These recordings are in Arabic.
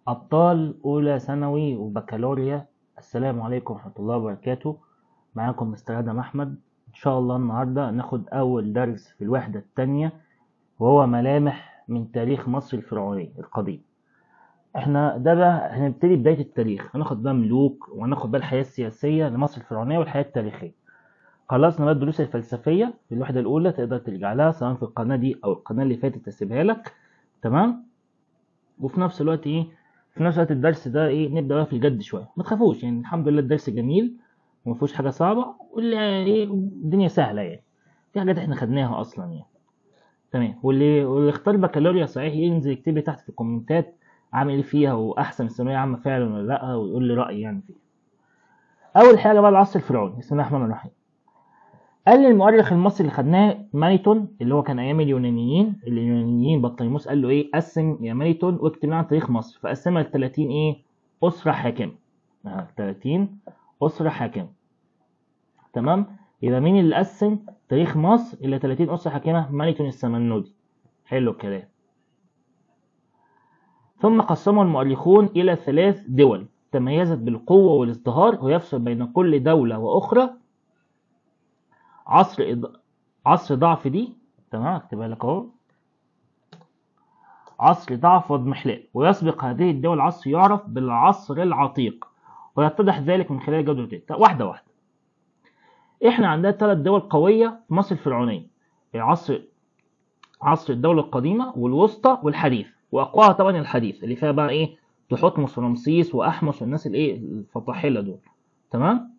أبطال أولى ثانوي وبكالوريا، السلام عليكم ورحمة الله وبركاته. معاكم مستر آدم أحمد. إن شاء الله النهاردة ناخد أول درس في الوحدة التانية، وهو ملامح من تاريخ مصر الفرعوني القديم. احنا ده بقى هنبتدي بداية التاريخ، هناخد بقى ملوك وهناخد بقى الحياة السياسية لمصر الفرعونية والحياة التاريخية. خلصنا بقى الدروس الفلسفية في الوحدة الأولى، تقدر ترجع لها سواء في القناة دي أو القناة اللي فاتت تسيبها لك. تمام. وفي نفس الوقت الدرس ده نبدا بقى في الجد شويه، ما تخافوش يعني، الحمد لله الدرس جميل وما فيهوش حاجه صعبه، الدنيا سهله يعني، في حاجات احنا خدناها اصلا يعني. تمام. واللي اختار بكالوريا صحيح ينزل يكتب لي تحت في الكومنتات عامل ايه فيها، واحسن الثانويه عامه فعلا ولا لا، ويقول لي رايي يعني فيها. اول حاجه بقى العصر الفرعوني، بسم الله الرحمن الرحيم. قال لي المؤرخ المصري اللي خدناه مانيتون، اللي هو كان ايام اليونانيين بطليموس قال له قسم يا مانيتون واكتب لنا عن تاريخ مصر، فقسمها ل 30 اسره حاكمه. 30 اسره حاكمه. تمام. يبقى مين اللي قسم تاريخ مصر الى 30 اسره حاكمه؟ مانيتون السمنودي. حلو الكلام. ثم قسمه المؤرخون الى 3 دول تميزت بالقوه والازدهار، ويفصل بين كل دوله واخرى عصر ضعف دي. تمام، اكتبها لك اهو. عصر ضعف واضمحلال، ويسبق هذه الدول عصر يعرف بالعصر العتيق، ويتضح ذلك من خلال جدول واحدة واحدة. احنا عندنا 3 دول قوية في مصر الفرعونية: عصر الدولة القديمة والوسطى والحديث، واقواها طبعا الحديث اللي فيها بقى تحتمس ورمسيس واحمس والناس الفطاحلة دول. تمام.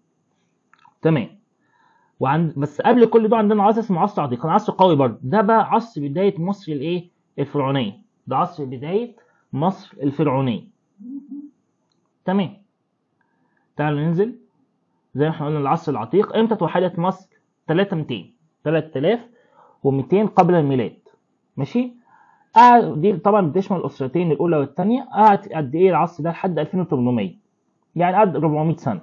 بس قبل كل ده عندنا عصر اسمه عصر عتيق، كان عصر قوي برضه، ده بقى عصر بداية مصر الفرعونية. ده عصر بداية مصر الفرعونية. تمام. تعالوا ننزل زي ما احنا قلنا. العصر العتيق امتى توحدت مصر؟ 3200 قبل الميلاد. ماشي. دي طبعا بتشمل الاسرتين الاولى والثانيه. قعد قد ايه العصر ده؟ لحد 2800، يعني قعد 400 سنه.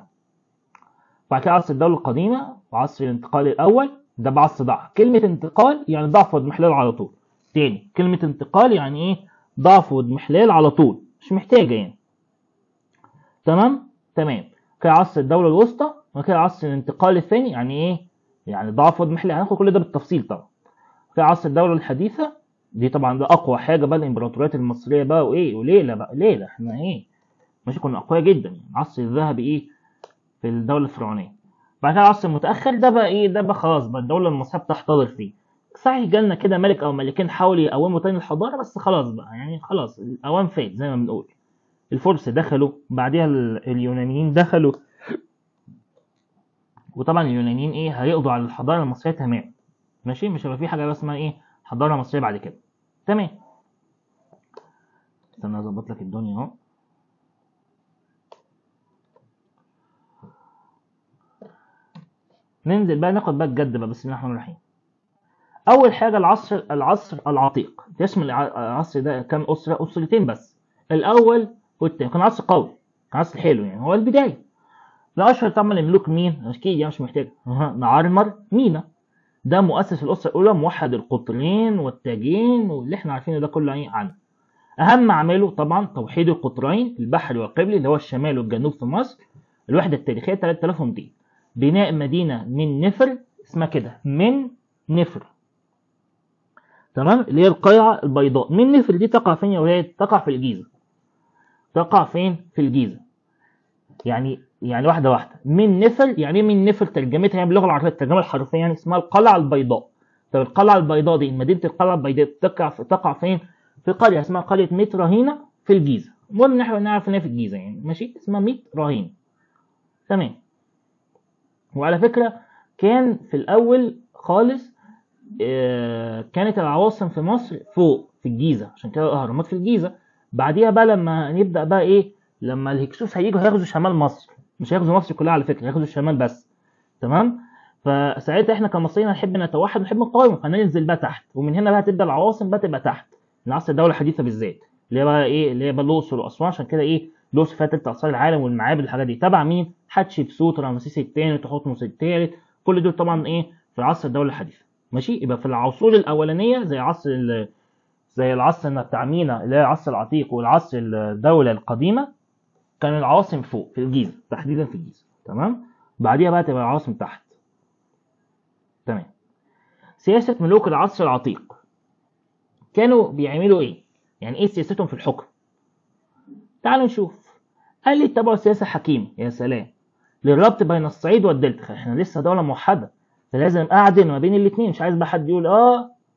بعد كده عصر الدوله القديمه وعصر الانتقال الاول، ده بعصر ضعف. كلمه انتقال يعني ضعف واضمحلال على طول. تاني، كلمه انتقال يعني ضعف واضمحلال على طول، مش محتاجه يعني. تمام. كده عصر الدوله الوسطى، وكده عصر الانتقال الثاني يعني يعني ضعف واضمحلال، هناخد كل ده بالتفصيل طبعا. في عصر الدوله الحديثه، دي طبعا ده اقوى حاجه بقى، الامبراطوريات المصريه بقى وليله بقى ليله، احنا ماشي، كنا اقوياء جدا يعني. العصر الذهبي في الدوله الفرعونيه. بعد كده العصر المتاخر ده بقى ده بقى خلاص بقى الدوله المصريه بتحتضر فيه. صحيح جالنا كده ملك او ملكين حاولوا يقوموا تاني الحضاره، بس خلاص بقى يعني، خلاص الاوان فات زي ما بنقول. الفرس دخلوا، بعدها اليونانيين دخلوا، وطبعا اليونانيين هيقضوا على الحضاره المصريه تماما. ماشي، مش هيبقى في حاجه اسمها حضاره مصريه بعد كده. تمام. استنى اظبط لك الدنيا اهو. ننزل بقى ناخد بقى الجد بقى، بسم الله الرحمن الرحيم. اول حاجه العصر العتيق. يشمل العصر ده كام اسرتين بس، الاول والثاني. كان عصر قوي، كان عصر حلو يعني، هو البدايه. الاشهر طبعا الملوك مين؟ اكيد يعني مش محتاج. نعرمر مينا، ده مؤسس الاسره الاولى، موحد القطرين والتاجين واللي احنا عارفينه ده كله عنه. اهم اعماله طبعا توحيد القطرين البحري والقبلي، اللي هو الشمال والجنوب في مصر. الوحده التاريخيه 3200. بناء مدينه من نفر، اسمها كده من نفر. تمام، اللي هي القلعه البيضاء. من نفر دي تقع فين يا ولاد؟ تقع في الجيزه. تقع فين؟ في الجيزه. يعني واحده. من نفر يعني ايه؟ من نفر ترجمتها يعني باللغه العربيه، الترجمه الحرفيه يعني اسمها القلعه البيضاء. طب القلعه البيضاء دي، مدينه القلعه البيضاء تقع فين؟ في قريه اسمها قريه ميت رهينه في الجيزه. المهم نحن نعرف ان هي في الجيزه يعني، ماشي، اسمها ميت رهينه. تمام. وعلى فكره كان في الاول خالص كانت العواصم في مصر فوق في الجيزه، عشان كده الاهرامات في الجيزه. بعديها بقى لما نبدا بقى لما الهكسوس هياخدوا شمال مصر، مش هياخدوا مصر كلها على فكره، هياخدوا الشمال بس. تمام. فساعتها احنا كمصريين نحب نتوحد ونحب نقاوم، فننزل بقى تحت، ومن هنا بقى تبدا العواصم بقى تبقى تحت. من عصر الدوله الحديثه بالذات، اللي هي بقى اللي هي بقى الاقصر واسوان. عشان كده الاقصر فيها 3 اثار العالم والمعابد، الحاجات دي تبع مين؟ حتشبسوت، رمسيس الثاني، تحتمس الثالث. كل دول طبعا في عصر الدوله الحديثه. ماشي. يبقى في العصور الاولانيه زي عصر زي العصر بتاع مينا اللي هي العصر العتيق والعصر الدولة القديمة، كان العواصم فوق في الجيزة، تحديدا في الجيزة. تمام. بعديها بقى تبقى العواصم تحت. تمام. سياسة ملوك العصر العتيق كانوا بيعملوا ايه؟ يعني ايه سياستهم في الحكم؟ تعالوا نشوف. قال لي اتبعوا سياسة حكيمة، يا سلام، للربط بين الصعيد والدلتا. احنا لسه دولة موحدة، فلازم اعدل ما بين الاثنين. مش عايز بقى حد يقول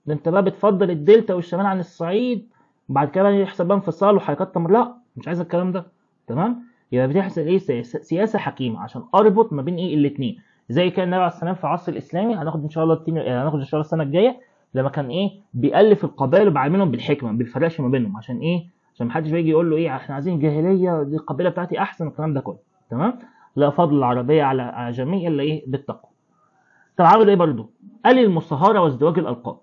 ده انت بقى بتفضل الدلتا والشمال عن الصعيد، وبعد كده يحصل بقى انفصال وحركات تمر. لا، مش عايز الكلام ده. تمام. يبقى بتحصل ايه؟ سياسة حكيمة عشان اربط ما بين ايه الاثنين. زي كان النبي عليه السلام في العصر الاسلامي، هناخد ان شاء الله هناخد ان شاء الله السنة الجاية، لما كان ايه بيألف القبائل وبيعاملهم بالحكمة، ما بيفرقش ما بينهم. عشان ايه؟ عشان محدش بيجي يقول له ايه احنا عايزين جاهلية، دي القبيلة بتاعتي احسن، الكلام ده كله. تمام. لا فضل العربية على جميع الا ايه بالتقوى. طب عملوا ايه برضه؟ قال المصاهرة وازدواج الالقاب.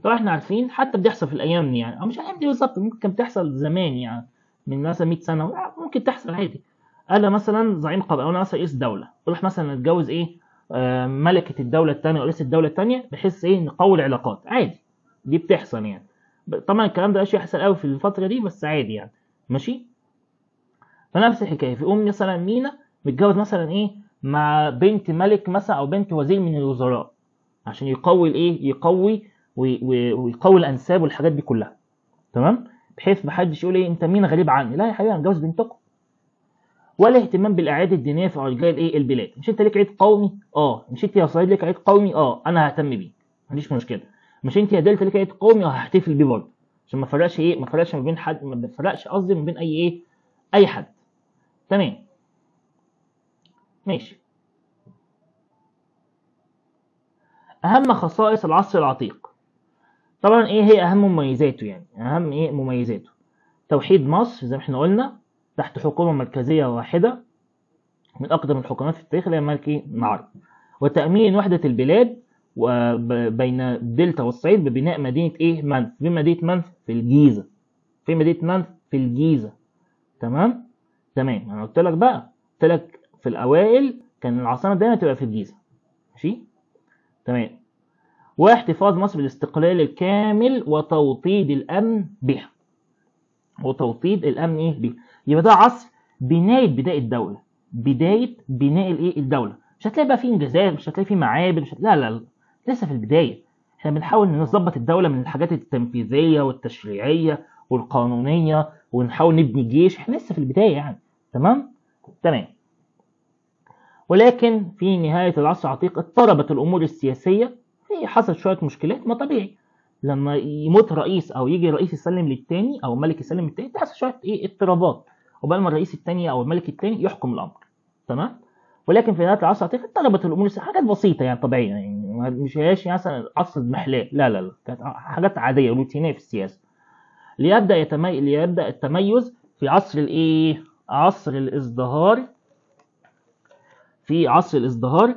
طبعا احنا عارفين حتى بتحصل في الايام دي، يعني او مش الايام دي بالظبط، ممكن كانت بتحصل زمان يعني من مثلا 100 سنة، ممكن تحصل عادي. قال مثلا زعيم قبيلة او انا مثلا رئيس دولة، يروح مثلا اتجوز ايه ملكة الدولة الثانية او رئيس الدولة الثانية، بحيث ايه نقوي العلاقات. عادي، دي بتحصل يعني. طبعا الكلام ده مش يحصل قوي في الفترة دي، بس عادي يعني. ماشي. فنفس الحكايه، في مثلا مينا متجوز مثلا ايه مع بنت ملك مثلا او بنت وزير من الوزراء، عشان يقوي الايه، يقوي ويقوي الانساب والحاجات دي كلها. تمام. بحيث محدش يقول ايه انت مين غريب عني، لا يا حبيبي انا متجوز بنتكم. ولا اهتمام بالاعياد الدينيه في رجال ايه البلاد. مش انت ليك عيد قومي؟ مش انت يا صعيد ليك عيد قومي؟ انا ههتم بيه، ما عنديش مشكله. مش انت يا دلتا ليك عيد قومي؟ هحتفل بيه برضه، عشان ما فرقش ايه، ما فرقش ما بين حد، ما فرقش قصدي ما بين اي ايه، اي حد. تمام. ماشي. اهم خصائص العصر العتيق. طبعا ايه هي اهم مميزاته؟ يعني اهم ايه مميزاته؟ توحيد مصر زي ما احنا قلنا تحت حكومه مركزيه واحده من اقدم الحكومات في التاريخ اللي هي ملكي العرب، وتامين وحده البلاد بين الدلتا والصعيد ببناء مدينه ايه منف. في مدينه منف في الجيزه، في مدينه منف في الجيزه. تمام. تمام. انا قلت لك بقى، قلت لك في الاوائل كان العاصمه دايما تبقى في الجيزه. ماشي. تمام. واحتفاظ مصر بالاستقلال الكامل وتوطيد الامن بها. وتوطيد الامن ايه بها. يبقى ده عصر بدايه الدوله، بدايه بناء الايه الدوله. مش هتلاقي بقى فيه انجازات، مش هتلاقي فيه معابد، مش هتلاقي لا، لسه في البدايه. احنا بنحاول نظبط الدوله من الحاجات التنفيذيه والتشريعيه والقانونيه، ونحاول نبني جيش. احنا لسه في البدايه يعني. تمام. تمام. ولكن في نهايه العصر العتيق اضطربت الامور السياسيه، في حصل شويه مشكلات، ما طبيعي لما يموت رئيس او يجي رئيس يسلم للتاني او ملك يسلم للتاني تحصل شويه ايه اضطرابات، وبقى ما الرئيس التاني او الملك التاني يحكم الامر. تمام. ولكن في نهايه العصر العتيق اضطربت الامور السياسيه، حاجات بسيطه يعني طبيعيه، يعني مش هياش مثلا عصر المحلاه، لا، كانت حاجات عاديه روتينيه في السياسه. ليبدا التميز في عصر الايه، عصر الازدهار. في عصر الازدهار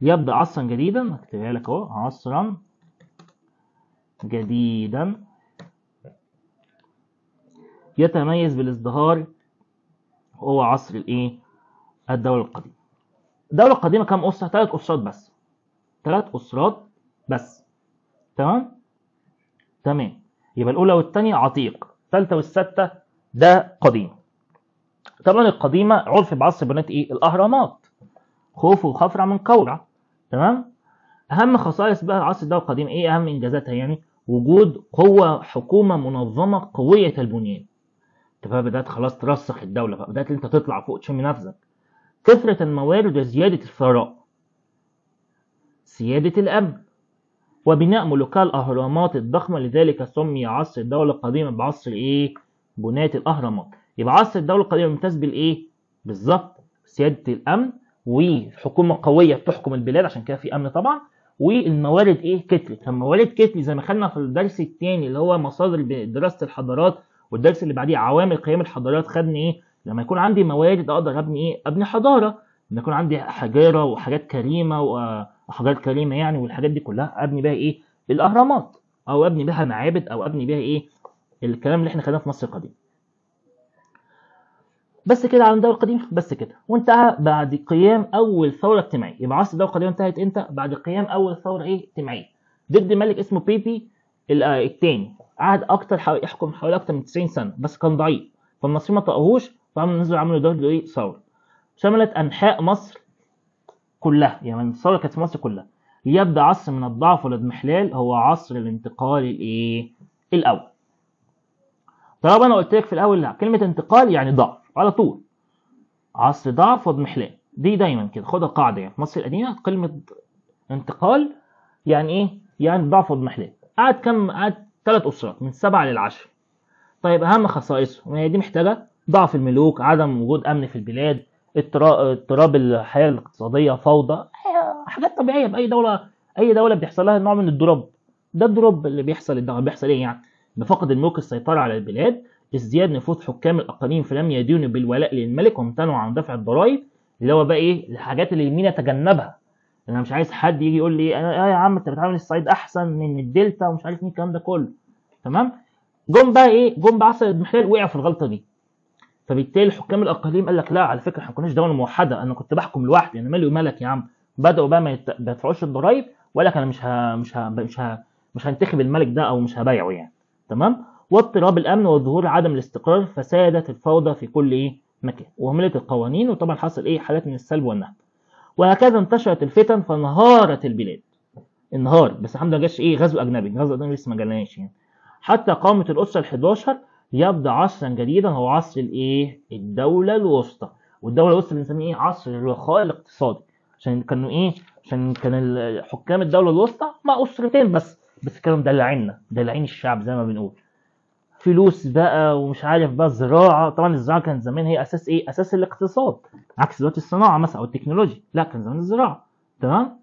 يبدأ عصرا جديدا. هكتبها لك اهو، عصرا جديدا يتميز بالازدهار، هو عصر الايه، الدولة القديمة. الدولة القديمة كام أسرة؟ 3 أسرات بس. 3 أسرات بس. تمام. تمام. يبقى الأولى والثانية عتيق، الثالثة والسادسة ده قديم. طبعا القديمة عرف بعصر بناء ايه الأهرامات، خوفو وخفرع من قورع. تمام. اهم خصائص بقى عصر الدوله القديمه ايه، اهم انجازاتها يعني وجود قوه حكومه منظمه قويه البنيان. انت بقى بدات خلاص ترسخ الدوله، بقى بدات انت تطلع فوق تشم نفسك. كثره الموارد وزياده الثراء، سياده الامن، وبناء ملوكها الاهرامات الضخمه. لذلك سمي عصر الدوله القديمه بعصر ايه، بنايه الاهرامات. يبقى عصر الدوله القديمه ممتاز بالايه بالظبط، سياده الامن وحكومه قويه بتحكم البلاد، عشان كده في امن طبعا. والموارد ايه كترت. الموارد كترت زي ما خدنا في الدرس الثاني اللي هو مصادر دراسه الحضارات، والدرس اللي بعديه عوامل قيام الحضارات. خدنا ايه لما يكون عندي موارد اقدر ابني ايه، ابني حضاره. لما يكون عندي حجاره وحاجات كريمه وحاجات كريمه يعني، والحاجات دي كلها ابني بها ايه الاهرامات، او ابني بها معابد، او ابني بها ايه الكلام اللي احنا خدناه في مصر القديمه. بس كده على الدولة القديمة، بس كده، وانتهى بعد قيام أول ثورة اجتماعية. يبقى عصر الدولة القديمة انتهت امتى؟ بعد قيام أول ثورة اجتماعية ضد ملك اسمه بيبي الثاني. قعد يحكم حوالي أكتر من 90 سنة، بس كان ضعيف، فالمصريين ما طقهوش، فعملوا عملوا دولة ثورة شملت أنحاء مصر كلها. يعني الثورة كانت في مصر كلها. ليبدأ عصر من الضعف والاضمحلال، هو عصر الانتقال الأول. طبعا أنا قلت لك في الأول لا، كلمة انتقال يعني ضعف على طول، عصر ضعف واضمحلال، دي دايما كده خدها قاعدة. يعني في مصر القديمة كلمة انتقال يعني ايه؟ يعني ضعف واضمحلال. قعد 3 أسرات من 7 ل10. طيب أهم خصائصهم هي دي محتاجة ضعف الملوك، عدم وجود أمن في البلاد، اضطراب الحياة الاقتصادية، فوضى، حاجات طبيعية بأي دولة. أي دولة بيحصل لها نوع من الضراب. ده الضراب اللي بيحصل. الدولة بيحصل إيه يعني؟ بفقد الملوك السيطرة على البلاد، ازدياد نفوذ حكام الأقاليم فلم يدينوا بالولاء للملك وامتنعوا عن دفع الضرائب، اللي هو بقى إيه الحاجات اللي مين يتجنبها. أنا مش عايز حد يجي يقول لي يا عم أنت بتعامل الصعيد أحسن من الدلتا ومش عارف مين الكلام ده كله. تمام؟ جم بعصر الاضمحلال وقعوا في الغلطة دي. فبالتالي حكام الاقاليم قال لك لا، على فكره احنا ما كناش دوله موحده، انا كنت بحكم لوحدي، انا مالي ومالك يا عم. بداوا بقى ما يدفعوش الضرايب، وقال لك انا مش هنتخب الملك ده او مش هبايعه يعني. تمام. واضطراب الامن وظهور عدم الاستقرار، فسادت الفوضى في كل مكان، وهملت القوانين، وطبعا حصل حالات من السلب والنهب. وهكذا انتشرت الفتن فانهارت البلاد. انهار، بس الحمد لله ما جاش غزو اجنبي، غزو اجنبي لسه ما جالناش يعني. حتى قامت الاسره ال11 يبدا عصرا جديدا، هو عصر الدوله الوسطى. والدوله الوسطى بنسميه عصر الرخاء الاقتصادي، عشان كانوا عشان كان حكام الدوله الوسطى مع اسرتين بس كانوا دلعين الشعب زي ما بنقول. فلوس بقى ومش عارف بقى الزراعه. طبعا الزراعه كانت زمان هي اساس اساس الاقتصاد، عكس دلوقتي الصناعه مثلا او التكنولوجيا. لا، كان زمان الزراعه. تمام.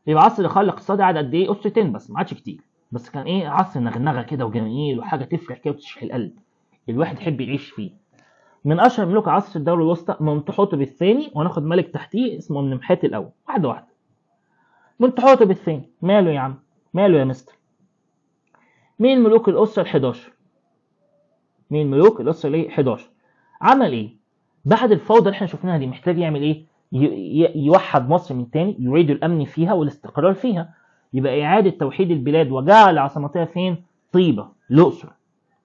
يبقى عصر الرخاء الاقتصادي قعد قد ايه؟ اسرتين بس، ما عادش كتير، بس كان عصر نغنغه كده وجميل وحاجه تفرح كده وتشحي القلب، الواحد يحب يعيش فيه. من اشهر ملوك عصر الدوله الوسطى منتحوتب الثاني، وهناخد ملك تحتيه اسمه منمحات الاول، واحده واحده. منتحوتب الثاني ماله يا عم؟ ماله يا مستر؟ مين ملوك الاسره ال11؟ مين ملوك الاسره 11؟ عمل ايه بعد الفوضى اللي احنا شفناها دي؟ محتاج يعمل ايه؟ يوحد مصر من تاني، يعيد الامن فيها والاستقرار فيها. يبقى اعاده توحيد البلاد، وجعل عاصمتها فين؟ طيبه، الاقصر.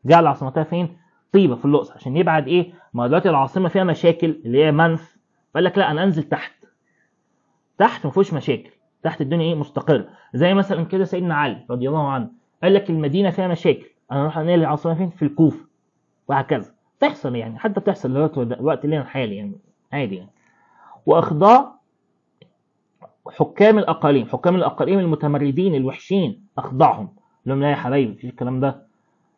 جعل عاصمتها فين؟ طيبه في الاقصر، عشان يبعد ما دلوقتي العاصمه فيها مشاكل اللي هي منف، فقال لك لا انا انزل تحت ما فيهوش مشاكل، تحت الدنيا مستقره. زي مثلا كده سيدنا علي رضي الله عنه قال لك المدينه فيها مشاكل، انا اروح انقل العاصمه فين؟ في الكوفه. وهكذا تحصل يعني، حتى بتحصل الوقت اللي الحالي يعني، عادي يعني. واخضاع حكام الاقاليم المتمردين الوحشين، اخضعهم، لهم لا يا حبايبي مفيش الكلام ده،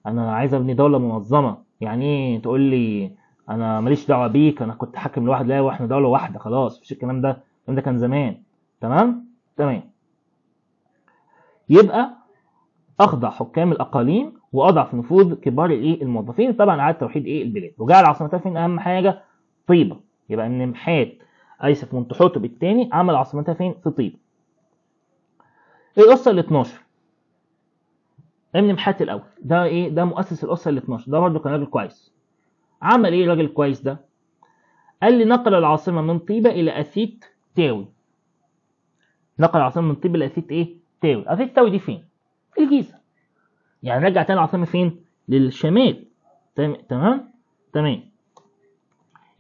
انا عايز ابني دوله منظمه. يعني ايه تقول لي انا ماليش دعوه بيك، انا كنت حاكم لوحدي؟ لا، واحنا دوله واحده خلاص، مفيش الكلام ده، الكلام ده كان زمان. تمام. يبقى اخضع حكام الاقاليم واضعف نفوذ كبار الموظفين. طبعا اعاد توحيد البلاد، وجعل عاصمتها فين؟ اهم حاجه طيبه. يبقى منتحوتب الثاني عمل عاصمتها فين؟ في طيبه. الاسره ال12 منمحات الاول ده ده مؤسس الاسره ال12، ده برضه كان راجل كويس. عمل الراجل الكويس ده؟ قال لي نقل العاصمه من طيبه الى اثيت تاوي. نقل العاصمه من طيبه الى اثيت تاوي. اثيت تاوي دي فين؟ في الجيزه. يعني رجع تاني العاصمه فين؟ للشمال. تمام.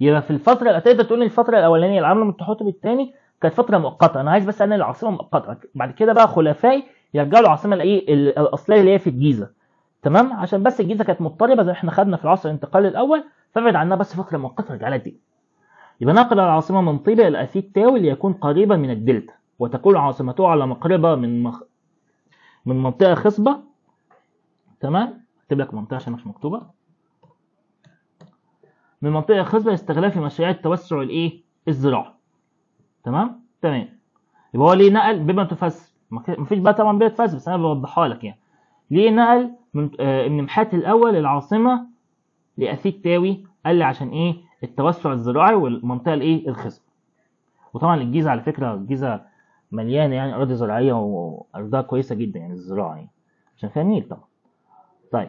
يبقى في الفتره تقدر تقول الفتره الاولانيه اللي عملوا منتحوتب الثاني كانت فتره مؤقته، انا عايز بس انقل العاصمه مؤقته. بعد كده بقى خلفائي يرجعوا العاصمه الاصليه اللي هي في الجيزه. تمام. عشان بس الجيزه كانت مضطربه زي ما احنا خدنا في العصر الانتقالي الاول، فبعد عنها بس فتره مؤقته رجع لها دي. يبقى نقل العاصمه من طيبه الى اثيت تاوي ليكون قريبا من الدلتا، وتكون عاصمته على مقربه من منطقه خصبه. تمام. اكتب لك منطقه عشان مش مكتوبه. من منطقه خصبه استغلال في مشاريع التوسع الزراعي. تمام. يبقى هو ليه نقل بما تفسر؟ مفيش بقى طبعا بيت فاس، بس انا بوضحها لك يعني. ليه نقل من منمحات الاول العاصمه لاثيت تاوي؟ قال لي عشان التوسع الزراعي والمنطقه الخصبه. وطبعا الجيزه على فكره، الجيزه مليانه يعني اراضي زراعيه وارضها كويسه جدا يعني الزراعه يعني، عشان فيها نيل طبعا. طيب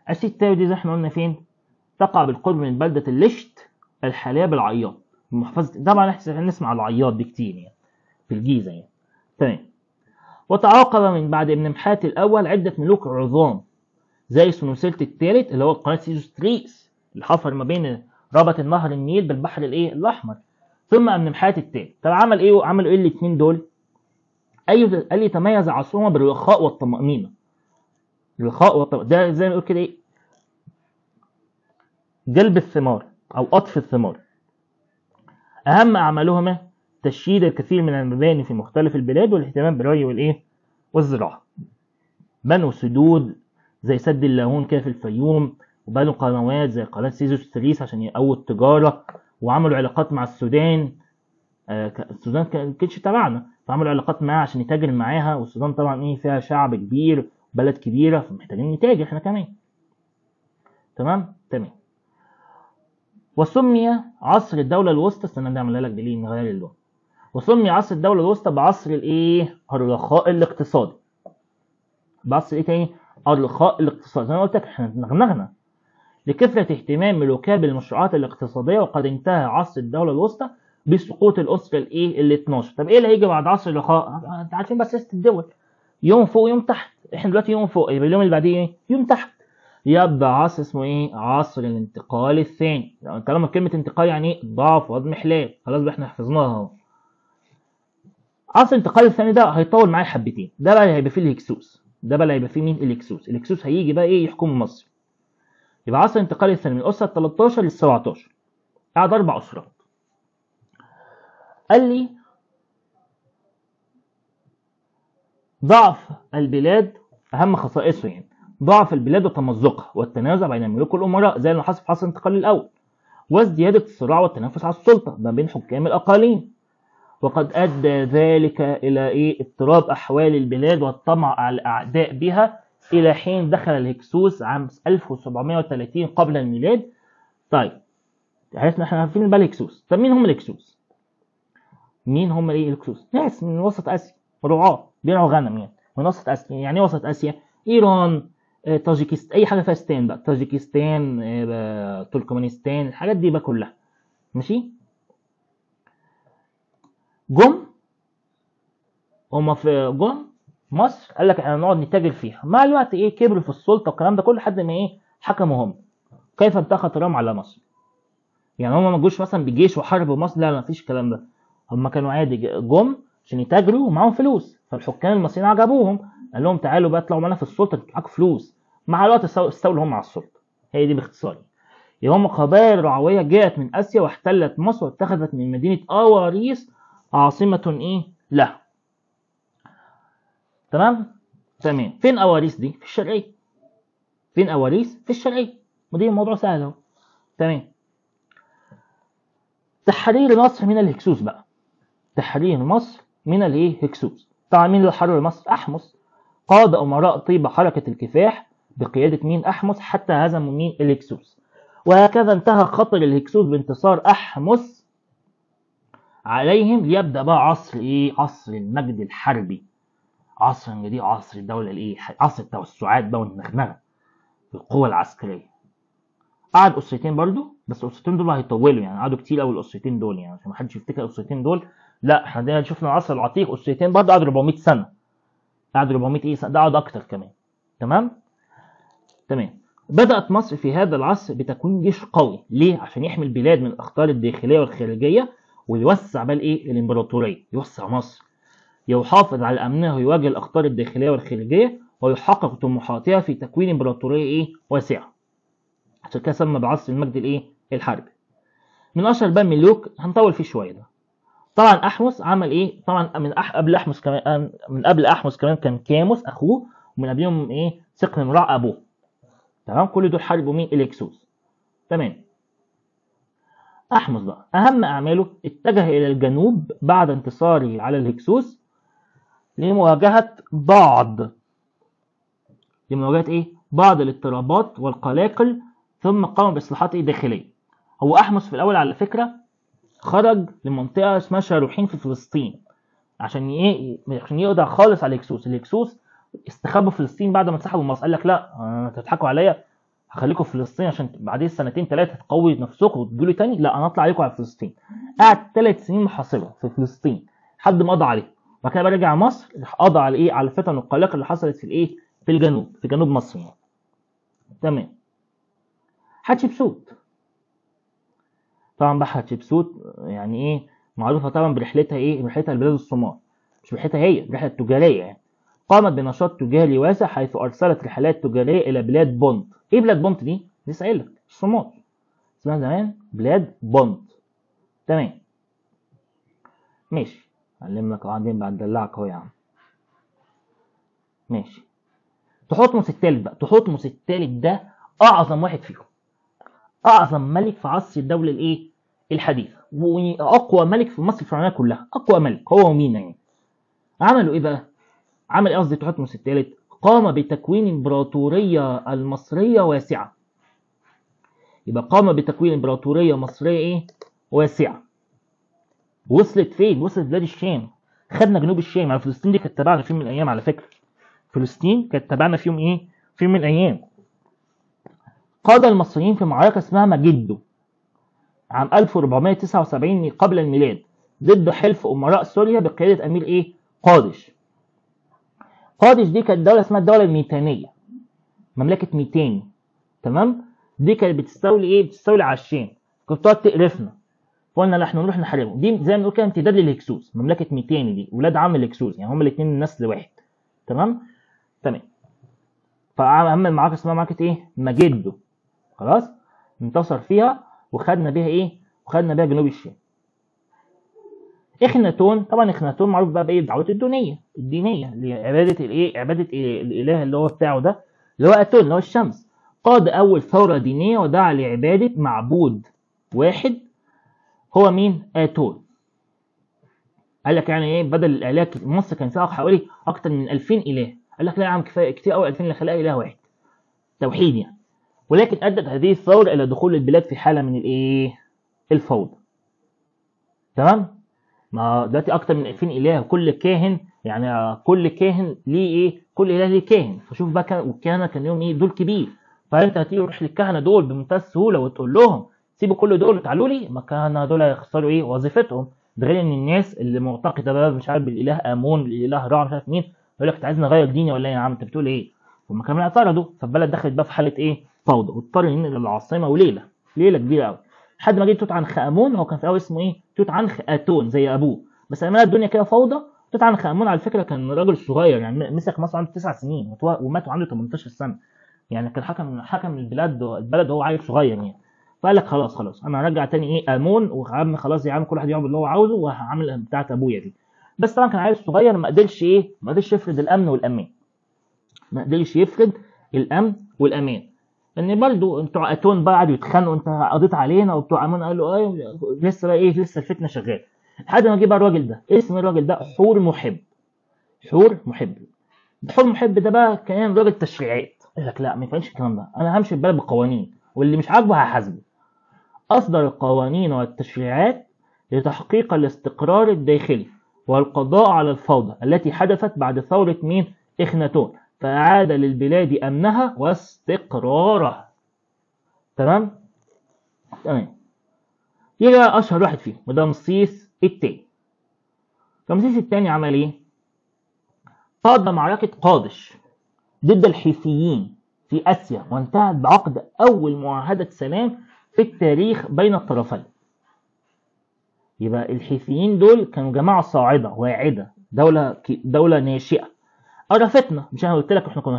اثيت تاوي دي زي احنا قلنا فين؟ تقع بالقرب من بلدة الليشت الحالية بالعياط. محافظة طبعا احنا نسمع العياط دي كتير يعني في الجيزة يعني. تمام. وتعاقب من بعد ابن محات الأول عدة ملوك عظام زي سنوسرت الثالث اللي هو قناة سيزوس تريس اللي حفر ما بين ربط النهر النيل بالبحر الايه الأحمر. ثم ابن محات الثالث. طب عملوا ايه الاثنين دول؟ قال لي تميز عصرهما بالرخاء والطمأنينة. الرخاء والطمأنينة ده زي ما نقول كده ايه؟ جلب الثمار أو قطف الثمار. أهم أعمالهما تشييد الكثير من المباني في مختلف البلاد والاهتمام بالري والايه والزراعة. بنوا سدود زي سد اللاهون كده في الفيوم، وبنوا قنوات زي قناة سيزوس تريس عشان يقووا التجارة، وعملوا علاقات مع السودان. السودان كانتش تبعنا، فعملوا علاقات معاها عشان يتاجر معاها، والسودان طبعا ايه فيها شعب كبير بلد كبيرة فمحتاجين نتاجر احنا كمان. تمام. وسمي عصر الدولة الوسطى، استنى نعملها لك بليه نغير اللون. وسمي عصر الدولة الوسطى بعصر الايه؟ الرخاء الاقتصادي. بعصر ايه تاني؟ الرخاء الاقتصادي. زي ما قلت لك احنا نغنغنا لكثرة اهتمام ملوكها بالمشروعات الاقتصادية، وقد انتهى عصر الدولة الوسطى بسقوط الأسرة الايه ال 12. طب ايه اللي هيجي بعد عصر الرخاء؟ انت عارفين بس سياسة الدول يوم فوق يوم تحت. احنا دلوقتي يوم فوق، يبقى اليوم اللي بعديه ايه؟ يوم تحت. يبدأ عصر اسمه ايه؟ عصر الانتقال الثاني. طالما كلمة انتقال يعني ايه؟ ضعف واضمحلال. خلاص بقى احنا حفظناها اهو. عصر الانتقال الثاني ده هيطول معايا حبتين. ده بقى هيبقى فيه الهكسوس. ده بقى هيبقى فيه مين؟ الهكسوس. الهكسوس هيجي بقى ايه؟ يحكم مصر. يبقى عصر الانتقال الثاني من الأسرة 13 لل 17. قعد 4 أسرات. قال لي ضعف البلاد أهم خصائصه يعني ضعف البلاد وتمزقها والتنازع بين الملوك والأمراء زي اللي حصل في عصر الانتقال الأول، وازديادة الصراع والتنافس على السلطة ما بين حكام الأقاليم. وقد أدى ذلك إلى إيه؟ اضطراب أحوال البلاد والطمع على الأعداء بها إلى حين دخل الهكسوس عام 1730 قبل الميلاد. طيب عرفنا احنا عارفين بقى الهكسوس. طب مين هم الهكسوس؟ مين هم ايه الهكسوس؟ ناس من وسط آسيا، رعاة بيرعوا غنم يعني من وسط آسيا. يعني ايه وسط آسيا؟ إيران، طاجيكستان، أي حاجة فيها ستان بقى، طاجيكستان، تركمانستان، الحاجات دي بقى كلها. ماشي؟ هما في مصر قال لك احنا نقعد نتاجر فيها. مع الوقت ايه؟ كبروا في السلطة والكلام ده كله لحد ما ايه؟ حكموا هم. كيف انتهى خطرهم على مصر؟ يعني هما ما جوش مثلا بجيش وحاربوا مصر، لا مفيش الكلام ده. هما كانوا عادي عشان يتاجروا ومعاهم فلوس، فالحكام المصريين عجبوهم، قال لهم تعالوا بقى اطلعوا معانا في السلطة انتوا معاكم فلوس. مع الوقت استولوا هم على السلطة. هي دي باختصار. يبقى هم قبائل رعوية جاءت من آسيا واحتلت مصر واتخذت من مدينة أواريس عاصمة ايه؟ لها. تمام. فين أواريس دي؟ في الشرقية. فين أواريس؟ في الشرقية. ودي الموضوع سهل اهو. تمام. تحرير مصر من الهكسوس بقى. تحرير مصر من الايه؟ هكسوس. طبعا مين اللي حرر مصر؟ أحمس. قاد أمراء طيبة حركة الكفاح بقيادة مين؟ أحمس، حتى هزموا مين؟ الهكسوس. وهكذا انتهى خطر الهكسوس بانتصار أحمس عليهم، ليبدأ بقى عصر ايه؟ عصر المجد الحربي. عصر جديد، عصر الدولة الايه؟ عصر التوسعات بقى والنغنغة القوة العسكرية. قعد أسرتين برضو، بس الأسرتين دول هيطولوا يعني، قعدوا كتير قوي الأسرتين دول يعني، عشان ما حدش يفتكر الأسرتين دول. لا احنا شفنا العصر العتيق أسرتين برضو قعدوا 400 سنة. قعدوا 400 ايه سنة، ده قعد أكتر كمان. تمام. بدأت مصر في هذا العصر بتكوين جيش قوي. ليه؟ عشان يحمي البلاد من الأخطار الداخلية والخارجية، ويوسع بقى الايه؟ الإمبراطورية، يوسع مصر، يحافظ على أمنها ويواجه الأخطار الداخلية والخارجية، ويحقق طموحاتها في تكوين إمبراطورية ايه؟ واسعة. عشان كده سمى بعصر المجد الايه؟ الحربي. من أشهر بقى الملوك هنطول فيه شوية ده. طبعا أحمس عمل ايه؟ طبعا قبل أحمس كمان، من قبل أحمس كمان كان كاموس أخوه، ومن قبلهم ايه؟ سقنمرع أبوه. تمام. كل دول حاربوا مين؟ الهكسوس. تمام. أحمس بقى أهم أعماله اتجه إلى الجنوب بعد انتصاره على الهكسوس لمواجهة ايه؟ بعض الاضطرابات والقلاقل، ثم قام بإصلاحات داخلية. هو أحمس في الأول على فكرة خرج لمنطقة اسمها شاروحين في فلسطين عشان يقضي خالص على الهكسوس. الهكسوس استخبوا في فلسطين بعد ما انسحبوا مصر. قال لك لا تضحكوا عليا، هخليكم في فلسطين عشان بعدين سنتين ثلاثه تقوي نفسكم وتجوا تاني، لا انا اطلع عليكم على فلسطين. قعد 3 سنين محاصره في فلسطين لحد ما قضى عليه. بعد كده بقى رجع مصر، قضى على ايه؟ على الفتن والقلاقل اللي حصلت في الايه؟ في الجنوب، في جنوب مصر يعني. تمام. حتشبسوت. طبعا بقى حتشبسوت يعني ايه؟ معروفه طبعا برحلتها ايه؟ رحلتها لبلاد الصومال. مش رحلتها هي، رحله تجاريه يعني. قامت بنشاط تجاري واسع حيث ارسلت رحلات تجاريه الى بلاد بونت. ايه بلاد بونت دي؟ لسه قايل لك الصومال. اسمها زمان بلاد بونت. تمام. ماشي. علمنا قواعدين بعد دلعك اهو يا عم. ماشي. تحتمس الثالث بقى. تحتمس الثالث ده اعظم واحد فيهم. اعظم ملك في عصر الدوله الايه؟ الحديثه، واقوى ملك في مصر الفرعونيه كلها. اقوى ملك هو ومين يعني؟ عملوا ايه بقى؟ عمل ايه قصدي تحتمس الثالث؟ قام بتكوين امبراطوريه المصريه واسعه. يبقى قام بتكوين امبراطوريه مصريه ايه؟ واسعه. وصلت فين؟ وصلت بلاد الشام. خدنا جنوب الشام. على فلسطين دي كانت تبعنا في يوم من الايام على فكره. فلسطين كانت تبعنا في يوم ايه؟ في يوم من الايام. قاد المصريين في معركه اسمها مجدو عام 1479 قبل الميلاد ضد حلف امراء سوريا بقياده امير ايه؟ قادش. قادش دي كانت دوله اسمها الدوله الميتانيه، مملكه ميتاني. تمام. دي كانت بتستولي ايه؟ بتستولي على الشام. كانت بتقعد تقرفنا، فقلنا لا احنا نروح نحاربهم. دي زي ما بنقول كده امتداد للهكسوس. مملكه ميتاني دي ولاد عم الهكسوس، يعني هما الاثنين نسل واحد. تمام. تمام. فاهم المعركه اسمها معركه ايه؟ مجدو. خلاص. انتصر فيها وخدنا بيها ايه؟ وخدنا بيها جنوب الشام. اخناتون. طبعا اخناتون معروف بقى بايه؟ دعوته الدينيه لعباده الايه؟ عباده إيه؟ الاله اللي هو بتاعه ده، اللي هو اتون، اللي هو الشمس. قاد اول ثوره دينيه ودعا لعباده معبود واحد هو مين؟ اتون. قال لك يعني ايه؟ بدل الاله مصر كان فيها حوالي اكتر من 2000 اله. قال لك لا يا عم كفايه كتير قوي 2000 اللي خلقها اله واحد. توحيد يعني. ولكن ادت هذه الثوره الى دخول البلاد في حاله من الايه؟ الفوضى. تمام. ما دلوقتي اكتر من 2000 اله، كل كاهن يعني كل كاهن ليه ايه؟ كل اله ليه كاهن. فشوف بقى والكهنه كان لهم ايه؟ دول كبير. فانت هتيجي تروح للكهنه دول بمنتهى السهوله وتقول لهم سيبوا كل دول وتعالوا لي؟ ما الكهنه دول هيخسروا ايه؟ وظيفتهم. ده غير ان الناس اللي معتقده بقى مش عارف بالاله امون، بالاله را، مش عارف مين، يقول لك انت عايزني اغير ديني ولا ايه يا عم؟ انت بتقول ايه؟ هم كمان اعترضوا، فالبلد دخلت بقى في حاله ايه؟ فوضى، واضطر ينقل للعاصمه وليله كبيره قوي لحد ما جه توت عنخ امون. هو كان في الاول اسمه ايه؟ توت عنخ اتون زي ابوه، بس لما الدنيا كده فوضى. توت عنخ امون على فكره كان راجل صغير، يعني مسك مصر عنده 9 سنين ومات عنده 18 سنه. يعني كان حكم البلد وهو عيل صغير يعني. فقال لك خلاص انا هرجع تاني ايه؟ امون، وعم خلاص يا عم كل واحد يعمل اللي هو عاوزه، وهعمل بتاعت ابويا دي. بس طبعا كان عيل صغير ما قدرش يفرض الامن والامان. ما قدرش يفرض الامن والامان. ان برضه بتوع اتون بقى قعدوا يتخانقوا، انت قضيت علينا، وبتوع امون قالوا ايه لسه بقى ايه؟ لسه الفتنه شغاله. لحد ما جه بقى الراجل ده. اسم الراجل ده حور محب. حور محب ده بقى كان راجل تشريعات. قال لك لا ما ينفعش الكلام ده، انا همشي البلد بقوانين، واللي مش عاجبه هحاسبه. اصدر القوانين والتشريعات لتحقيق الاستقرار الداخلي والقضاء على الفوضى التي حدثت بعد ثورة مين؟ اخناتون، فأعاد للبلاد أمنها واستقرارها. تمام؟ يجي أشهر واحد فيهم وده رمسيس الثاني. رمسيس الثاني عمل إيه؟ قاد معركة قادش ضد الحيثيين في آسيا، وانتهت بعقد أول معاهدة سلام في التاريخ بين الطرفين. يبقى الحيثيين دول كانوا جماعة صاعدة واعدة، دولة ناشئة. قرفتنا. مش انا قلت لك احنا كنا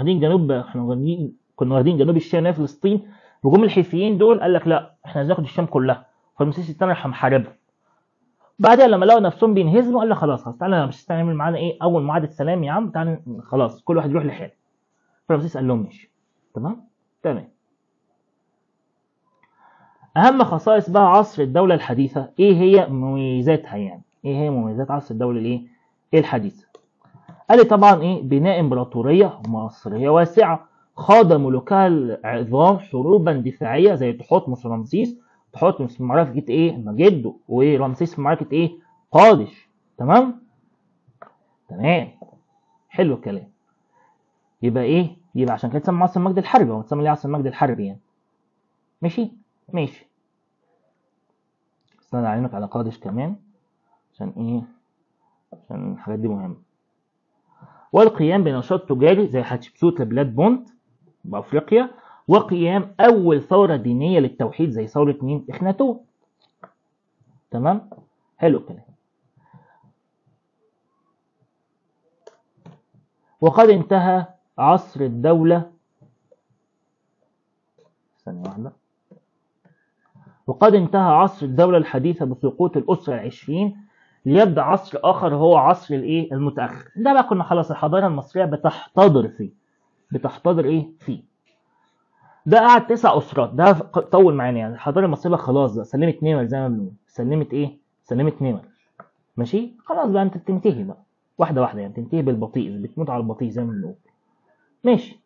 واخدين جنوب الشام فلسطين، وجم الحيثيين دول قال لك لا احنا عايزين ناخد الشام كلها، فرمسيس الثاني راح محاربهم. بعدها لما لقوا نفسهم بينهزموا قال لك خلاص تعالى مش هتعمل معانا ايه؟ اول معاهده سلام يا عم، تعالى خلاص كل واحد يروح لحاله. فرمسيس قال لهم ماشي. تمام. اهم خصائص بقى عصر الدوله الحديثه ايه هي مميزاتها؟ يعني ايه هي مميزات عصر الدوله الايه الحديثه؟ قال لي طبعا ايه؟ بناء امبراطوريه مصريه واسعه، خاض ملوكها العظام حروبا دفاعيه زي تحتمس ورمسيس. تحتمس في معركه ايه؟ مجدو، ورمسيس في معركه ايه؟ قادش. تمام. حلو الكلام. يبقى ايه؟ يبقى عشان كده تسمى عصر المجد الحربي، هو تسمى ليه عصر المجد الحربي يعني. ماشي. استنى اعلمك على قادش كمان عشان ايه، عشان الحاجات دي مهمة. والقيام بنشاط تجاري زي حتشبسوت لبلاد بونت بأفريقيا، وقيام أول ثورة دينية للتوحيد زي ثورة مين؟ إخناتون. تمام؟ حلو الكلام. وقد انتهى عصر الدولة، ثانية واحدة، وقد انتهى عصر الدولة الحديثة بسقوط الأسرة العشرين، ليبدأ عصر آخر هو عصر الإيه؟ المتأخر. ده بقى كنا خلاص الحضارة المصرية بتحتضر فيه. ده قعد 9 أسرات، ده طول معانا يعني. الحضارة المصرية خلاص بقى سلمت نمر زي ما بنقول، سلمت نمر. ماشي؟ خلاص بقى أنت تنتهي بقى واحدة واحدة يعني، تنتهي بالبطيء، بتموت على البطيء زي ما بنقول. ماشي.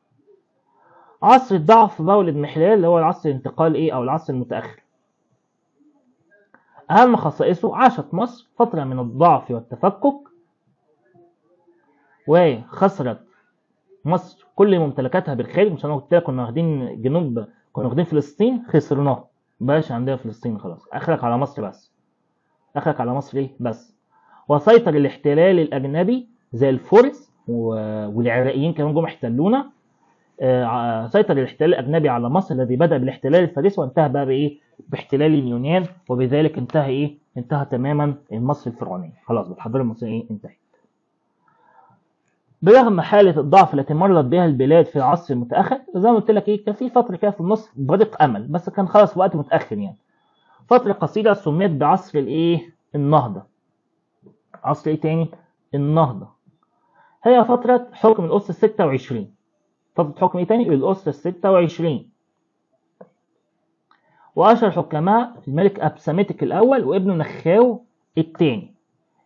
عصر الضعف بقى والإضمحلال اللي هو العصر الانتقال إيه أو العصر المتأخر. أهم خصائصه: عاشت مصر فترة من الضعف والتفكك، وخسرت مصر كل ممتلكاتها بالخارج. مش انا قلت لك كنا واخدين جنوب، كنا واخدين فلسطين، خسرناها، مبقاش عندنا فلسطين خلاص، اخرك على مصر ايه بس. وسيطر الاحتلال الاجنبي زي الفرس والعراقيين كمان جم احتلونا. سيطر الاحتلال الاجنبي على مصر الذي بدا بالاحتلال الفارسي وانتهى بقى بايه؟ باحتلال اليونان، وبذلك انتهى تماما مصر الفرعونيه. خلاص الحضاره المصريه انتهت. برغم حالة الضعف التي مرت بها البلاد في العصر المتأخر، زي ما قلت لك كان في فترة كده في النص بريق أمل، بس كان خلاص وقت متأخر يعني. فترة قصيرة سميت بعصر النهضة. عصر تاني؟ النهضة. هي فترة حكم الأسرة 26. فترة حكم تاني؟ الأسرة 26. وأشهر حكامها الملك أبسمتك الأول وابنه نخاو الثاني.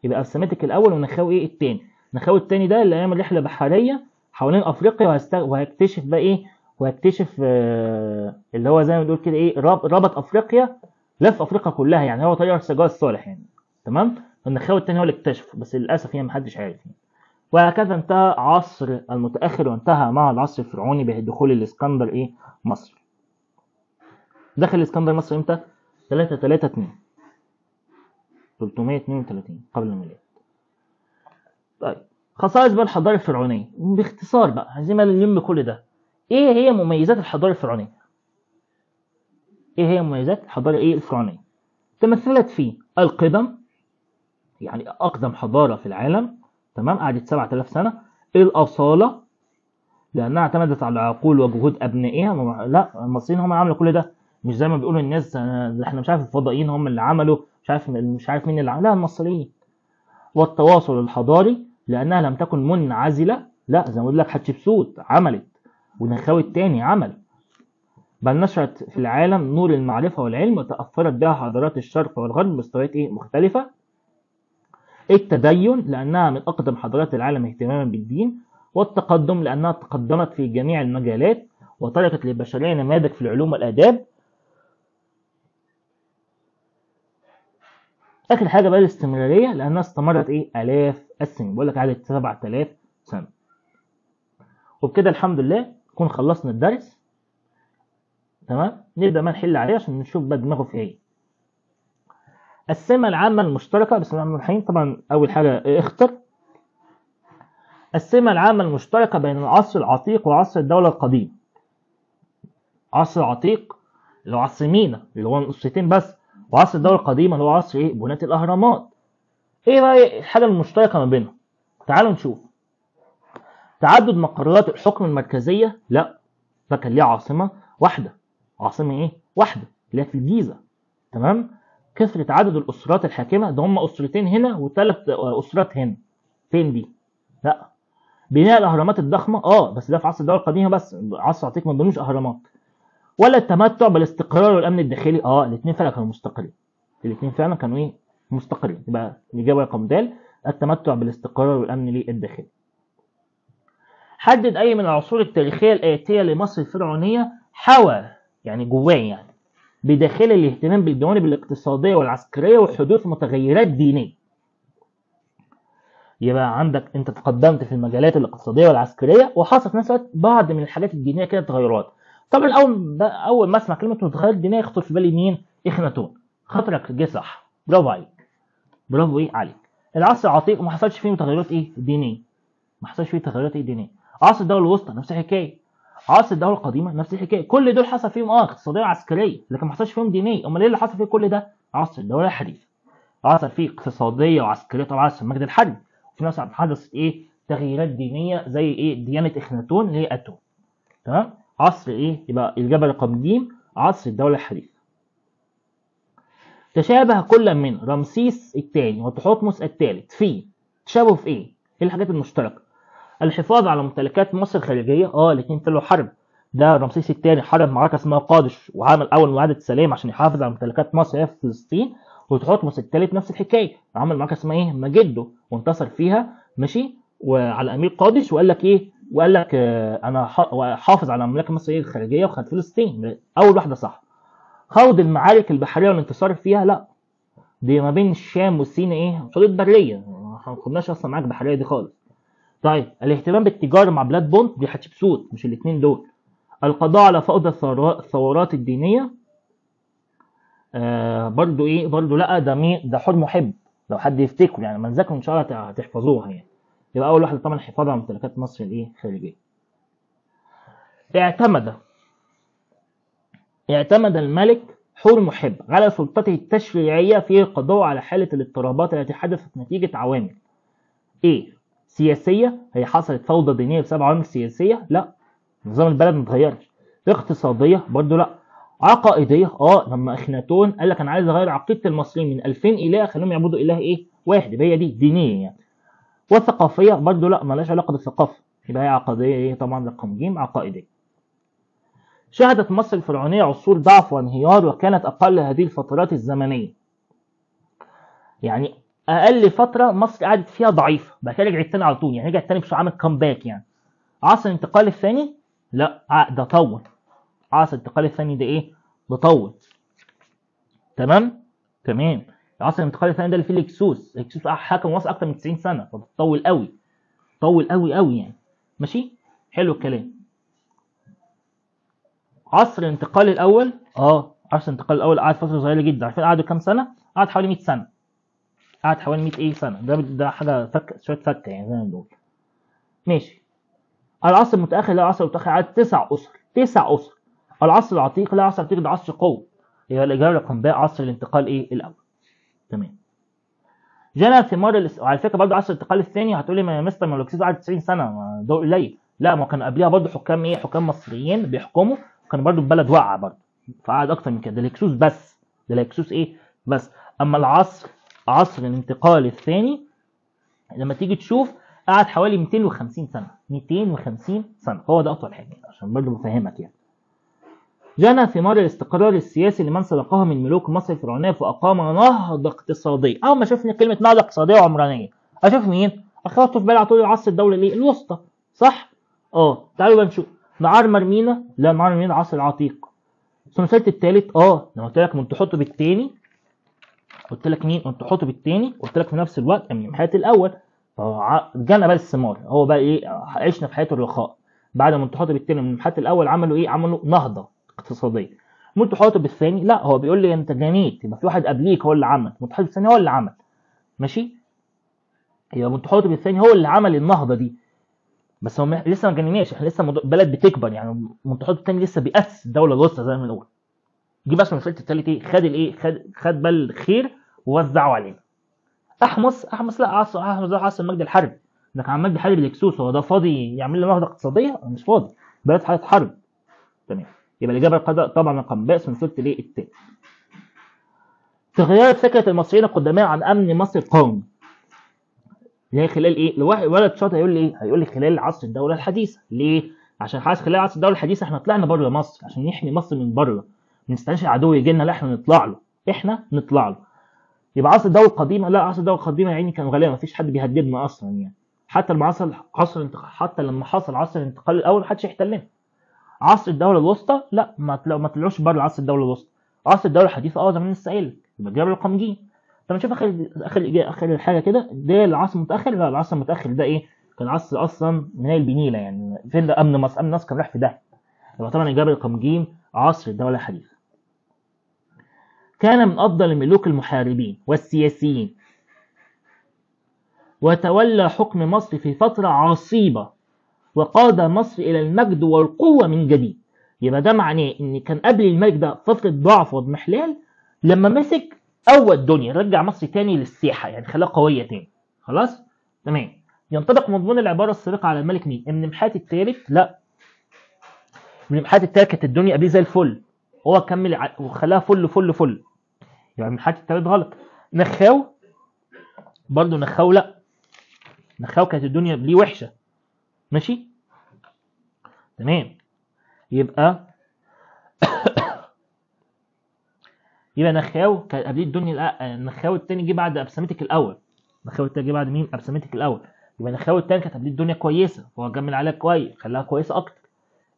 يبقى أبسمتك الأول ونخاو الثاني. نخاو الثاني ده اللي قام رحلة بحرية حوالين أفريقيا، وهيكتشف بقى وهيكتشف اللي هو زي ما بنقول كده ربط أفريقيا، لف أفريقيا كلها يعني. هو طيار سجاد الصالح يعني. تمام؟ النخاو الثاني هو اللي اكتشفه، بس للأسف يعني محدش عارف يعني. وهكذا انتهى عصر المتأخر، وانتهى مع العصر الفرعوني بدخول الإسكندر مصر. دخل الإسكندر مصر امتى؟ 332 قبل الميلاد. طيب خصائص بقى الحضاره الفرعونيه باختصار بقى، عايزين نلم كل ده. ايه هي مميزات الحضاره الفرعونيه؟ الفرعونيه؟ تمثلت في القدم، يعني اقدم حضاره في العالم. تمام؟ قعدت 7000 سنه. الاصاله، لانها اعتمدت على عقول وجهود ابنائها. لا، المصريين هم عملوا كل ده، مش زي ما بيقولوا الناس احنا مش عارف الفضائيين هم اللي عملوا، مش عارف مين اللي عمل. لا، المصريين. والتواصل الحضاري، لأنها لم تكن منعزلة، لا زي ما بقول لك حتشبسوت عملت ونخاوي الثاني عمل، بل نشرت في العالم نور المعرفة والعلم، وتأثرت بها حضارات الشرق والغرب بمستويات مختلفة. التدين، لأنها من أقدم حضارات العالم اهتماما بالدين. والتقدم، لأنها تقدمت في جميع المجالات وتركت للبشرية نماذج في العلوم والآداب. آخر حاجة بقى الاستمرارية، لأنها استمرت آلاف السنين. بقول لك قعدت 7000 سنة. وبكده الحمد لله نكون خلصنا الدرس. تمام؟ نبدأ ما نحل عليه عشان نشوف بقى دماغه في ايه. السمة العامة المشتركة، بسم الله الرحمن الرحيم. طبعا أول حاجة اختر السمة العامة المشتركة بين العصر العتيق وعصر الدولة القديمة. عصر العتيق اللي هو عصر مينا اللي هو نصيتين بس، وعصر الدولة القديمة اللي هو عصر بناة الأهرامات. ايه بقى الحاجة المشتركة ما بينهم؟ تعالوا نشوف. تعدد مقرات الحكم المركزية؟ لا، ده كان ليه عاصمة واحدة. عاصمة واحدة اللي هي في الجيزة. تمام؟ كثرة عدد الأسرات الحاكمة، ده هم أسرتين هنا وثلاث أسرات هنا. فين دي؟ لا. بناء الأهرامات الضخمة بس ده في عصر الدولة القديمة بس. عصر العتيق ما بنوش أهرامات. ولا التمتع بالاستقرار والأمن الداخلي؟ الاثنين فعلا كانوا مستقرين. الاثنين فعلا كانوا مستقرين. يبقى الإجابة رقم د، التمتع بالاستقرار والأمن الداخلي. حدد أي من العصور التاريخية الآتية لمصر الفرعونية حوى جواه بداخل الاهتمام بالجوانب الاقتصادية والعسكرية وحدوث متغيرات دينية. يبقى عندك انت تقدمت في المجالات الاقتصاديه والعسكريه، وحصل في نفس الوقت بعض من الحاجات الدينيه كده تغيرات. طبعا اول ما اسمع كلمه متغيرات دينيه يخطر في بالي مين؟ اخناتون. خاطرك جه صح، برافو عليك، برافو ايه عليك. العصر العتيق ما حصلش فيه تغيرات ايه دينيه، ما حصلش فيه تغيرات ايه دينيه. عصر الدوله الوسطى نفس الحكايه، عصر الدوله القديمه نفس الحكايه. كل دول حصل فيهم اقتصاديه وعسكريه، لكن ما حصلش فيهم دينيه. امال ايه اللي حصل فيه كل ده؟ عصر الدوله الحديثه حصل فيه اقتصاديه وعسكريه، طبعا عصر المجد الحربي. وفي نفس الوقت حدثت ايه؟ تغييرات دينيه زي ايه؟ ديانه اخناتون اللي هي اتون. تمام؟ عصر ايه؟ يبقى الاجابه رقم ج، عصر الدوله الحديثه. تشابه كل من رمسيس الثاني وتحتمس الثالث في، تشابهوا في ايه؟ ايه الحاجات المشتركه؟ الحفاظ على ممتلكات مصر الخارجيه، الاثنين طلعوا حرب. ده رمسيس الثاني حارب معركه اسمها قادش وعمل اول معاهده سلام عشان يحافظ على ممتلكات مصر في فلسطين. وتحتمس الثالث نفس الحكايه، عمل معركه اسمها ايه؟ مجده، وانتصر فيها ماشي وعلى امير قادش، وقال لك ايه؟ وقال لك انا حافظ على مملكه مصر الخارجيه وخد فلسطين. اول واحده صح. خوض المعارك البحريه والانتصار فيها، لا، دي ما بين الشام والصين ايه؟ حدود بريه، ما خدناش اصلا معاك بحريه دي خالص. طيب الاهتمام بالتجاره مع بلاد بونت دي حتشبسوت، مش الاثنين دول. القضاء على فوضى الثورات الدينيه، برضو ايه؟ برضو لا، ده مين؟ ده حر محب، لو حد يفتكر يعني، ما نذاكروا ان شاء الله هتحفظوها يعني. يبقى اول واحده طبعا الحفاظ على ممتلكات مصر الايه؟ الخارجيه. اعتمد الملك حور محب على سلطته التشريعيه في القضاء على حاله الاضطرابات التي حدثت نتيجه عوامل ايه؟ سياسيه، هي حصلت فوضى دينيه بسبب عوامل سياسيه؟ لا، نظام البلد ما اتغيرش. اقتصاديه؟ برضو لا. عقائديه؟ لما اخناتون قال لك انا عايز اغير عقيده المصريين من 2000 اله اخليهم يعبدوا اله ايه؟ واحد، يبقى هي دي دينيه يعني. والثقافيه؟ برضو لا، مالهاش علاقه بالثقافه، يبقى هي عقديه ايه؟ طبعا رقم ج، عقائديه. شهدت مصر الفرعونيه عصور ضعف وانهيار، وكانت اقل هذه الفترات الزمنيه، يعني اقل فتره مصر قعدت فيها ضعيفه، بعد كده رجعت تاني على طول، يعني رجعت تاني عامل كامباك يعني. عصر الانتقال الثاني؟ لا، ده طول. عصر الانتقال الثاني ده ايه؟ ده طول. تمام. عصر الانتقال الثاني ده اللي فيه الهكسوس حكم مصر اكتر من 90 سنه، فطول قوي، طول قوي قوي يعني. ماشي، حلو الكلام. عصر الانتقال الاول، عصر الانتقال الاول قعد فتره صغيره جدا. عارفين قعدوا كام سنه؟ قعد حوالي 100 سنه. قعد حوالي 100 ايه سنه، ده حاجه شويه فكه يعني زي ما بنقول. ماشي. العصر المتاخر، لا، العصر المتاخر قعد 9 اسر. العصر العتيق، لا، العصر العتيق ده عصر قوي. يبقى الاجابه رقم ب، عصر الانتقال ايه؟ الاول. تمام. جنى ثمار وعلى فكره برضه عصر الانتقال الثاني هتقول لي ما مستر مالوكسيس قعد 90 سنه، ده قليل. لا، ما كان قبلها برضه حكام ايه؟ حكام مصريين بيحكموا، وكان برضه البلد واقعه برضه، فقعد اكتر من كده. ده الهكسوس بس، ده الهكسوس ايه؟ بس. اما عصر الانتقال الثاني لما تيجي تشوف قعد حوالي 250 سنه. 250 سنه، هو ده اطول حاجه عشان برضه بفهمك يعني. جنى ثمار الاستقرار السياسي لمن سبقه من ملوك مصر الفرعونيه، فاقام نهضه اقتصاديه. اول ما شفنا كلمه نهضه اقتصاديه وعمرانيه اشوف مين؟ اخدته في بالي على طول العصر الدولي الايه؟ الوسطى، صح؟ تعالوا بقى نشوف. نعرمر مينا؟ لا، نعرمر مينا العصر العتيق. ثلاثيه الثالث، لما قلت لك منتحتب الثاني، قلت لك مين؟ منتحتب الثاني، قلت لك في نفس الوقت من حياه الاول. جنى بقى الثمار، هو بقى ايه؟ عشنا في حياه الرخاء. بعد منتحتب الثاني من حياه الاول عملوا ايه؟ عملوا نهضه اقتصاديه. منتحتب الثاني لا، هو بيقول لي انت جنيت، يبقى في واحد قبليك هو اللي عمل. منتحتب الثاني هو اللي عمل، ماشي؟ يبقى منتحتب الثاني هو اللي عمل النهضه دي، بس هو لسه ما جنناش، احنا لسه بلد بتكبر يعني. منتحتب الثاني لسه بيأسس الدوله الوسطى زي ما بنقول. جه بس مسألة الثالث ايه؟ خد الايه؟ خد بال الخير ووزعه علينا. احمس لا، عصر المجد الحربي، ده كان المجد الحربي الهكسوس، هو ده فاضي يعمل لنا نهضه اقتصاديه؟ مش فاضي، بلد حاله حرب. تمام. يبقى الاجابه طبعا رقم ب، من سلسله الايه؟ الثاني. تغيرت فكره المصريين القدماء عن امن مصر القومي، اللي هي خلال ايه؟ ولد شاطر هيقول لي ايه؟ هيقول لي خلال عصر الدوله الحديثه. ليه؟ عشان حاسس خلال عصر الدوله الحديثه احنا طلعنا بره مصر عشان نحمي مصر من بره، ما نستناش العدو يجي لنا، لا، احنا نطلع له. يبقى عصر الدوله القديمه، لا، عصر الدوله القديمه يعني كان غالبا ما فيش حد بيهددنا اصلا يعني. حتى لما حصل عصر الانتقال الاول محدش يحتلنا. عصر الدوله الوسطى لا، ما طلعوش بره عصر الدوله الوسطى. عصر الدوله الحديثه زي ما لسه قايل، يبقى الجواب رقم ج. طب نشوف اخر حاجه كده، ده العصر المتاخر. لا العصر المتاخر ده ايه؟ كان عصر اصلا من البنيله، يعني فين ده امن مصر؟ امن مصر كان رايح في ده. يبقى طبعا الاجابه رقم ج عصر الدوله الحديثه. كان من افضل الملوك المحاربين والسياسيين، وتولى حكم مصر في فتره عصيبه، وقاد مصر الى المجد والقوه من جديد. يبقى ده معناه ان كان قبل الملك ده فتره ضعف واضمحلال، لما مسك قوى الدنيا، رجع مصر تاني للسياحه، يعني خلاها قويه تاني. خلاص تمام. ينطبق مضمون العباره السابقه على الملك مين؟ ابن محات الثالث؟ لا، ابن محات الثالث كانت الدنيا قبليه زي الفل، هو كمل وخلاها فل فل فل، يعني ابن محات الثالث غلط. نخاو برضه، نخاو لا، نخاو كانت الدنيا قبليه وحشه. ماشي تمام. يبقى نخاو كان قبليه الدنيا. نخاو الثاني جه بعد ابسمتك الاول. نخاو الثاني جه بعد مين؟ ابسمتك الاول. يبقى نخاو الثاني كانت قبليه الدنيا كويسه، فهو كمل عليها كويس، خلاها كويسه اكتر.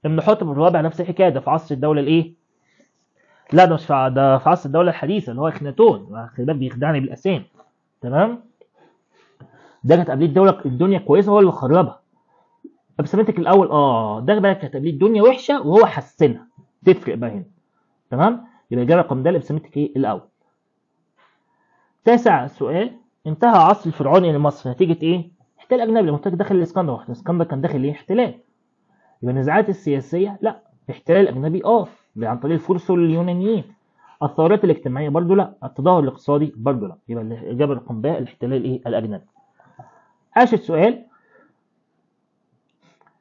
ابن حتب الرابع نفس الحكايه، ده في عصر الدوله الايه؟ لا ده مش ده في عصر الدوله الحديثه اللي هو اخناتون، خلي بالك بيخدعني بالاسامي. تمام. ده كانت قبليه الدنيا كويسه، هو اللي خربها. ابسمتك الاول ده بقى كانت قبليه الدنيا وحشه وهو حسنها، تفرق بقى هنا. تمام. يبقى الاجابه رقم د ابسمتك ايه الاول. تاسع سؤال، انتهى عصر الفرعوني لمصر نتيجه ايه؟ احتلال اجنبي. لما قلت داخل الاسكندر، الاسكندر كان داخل ايه؟ احتلال. يبقى النزاعات السياسيه لا، احتلال اجنبي عن طريق الفرس واليونانيين. الثورات الاجتماعيه برضو لا، التدهور الاقتصادي برضو لا. يبقى الاجابه رقم ب الاحتلال ايه؟ الاجنبي. عاشر سؤال،